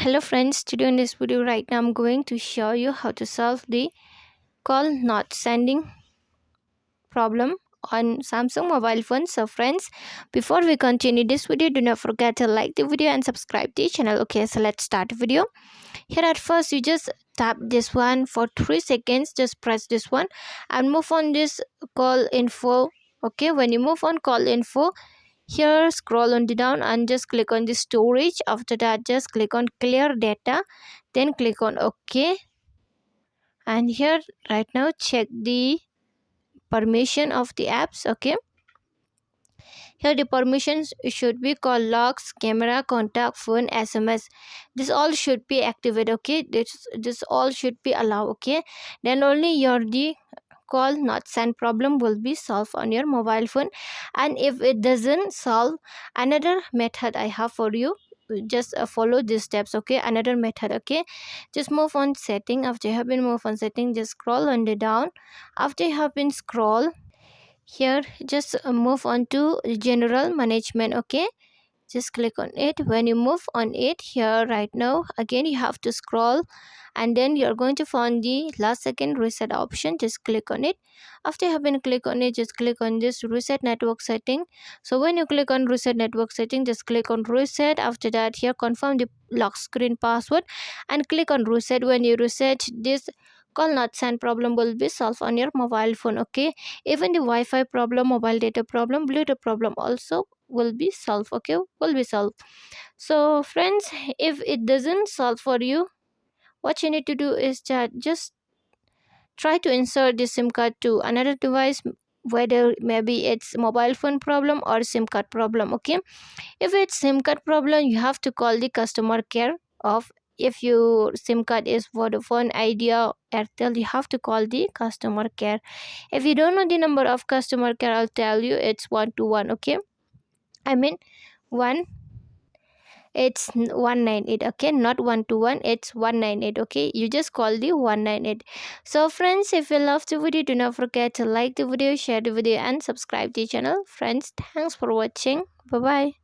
Hello friends, today in this video right now I'm going to show you how to solve the call not sending problem on Samsung mobile phone. So friends, before we continue this video, do not forget to like the video and subscribe to the channel. Okay, so let's start the video. Here at first you just tap this one for 3 seconds, just press this one and move on this call info. Okay, when you move on call info, here scroll on the down and just click on the storage. After that just click on clear data, then click on OK. And here right now check the permission of the apps. Okay, here the permissions should be call logs, camera, contact, phone, SMS. This all should be activated. Okay, this all should be allowed. Okay, then only your the call not send problem will be solved on your mobile phone. And if it doesn't solve, another method I have for you, just follow these steps. Okay, another method. Okay, just move on setting. After you have been move on setting, just scroll on the down. After you have been scroll, here just move on to general management. Okay, just click on it. When you move on it, here right now again you have to scroll and then you're going to find the last second reset option. Just click on it. After you have been click on it, just click on this reset network setting. So when you click on reset network setting, just click on reset. After that, here confirm the lock screen password and click on reset. When you reset, this call not send problem will be solved on your mobile phone. Okay, even the Wi-Fi problem, mobile data problem, Bluetooth problem also will be solved. Okay, will be solved. So friends, if it doesn't solve for you, what you need to do is that just try to insert the sim card to another device, whether maybe it's mobile phone problem or sim card problem. Okay, if it's sim card problem, you have to call the customer care of, if your sim card is Vodafone, Idea, Airtel, you have to call the customer care. If you don't know the number of customer care, I'll tell you, it's 121. Okay, I mean one, it's 198. Okay, not 121, it's 198. Okay, you just call the 198. So friends, if you love the video, do not forget to like the video, share the video and subscribe to the channel. Friends, thanks for watching. Bye bye.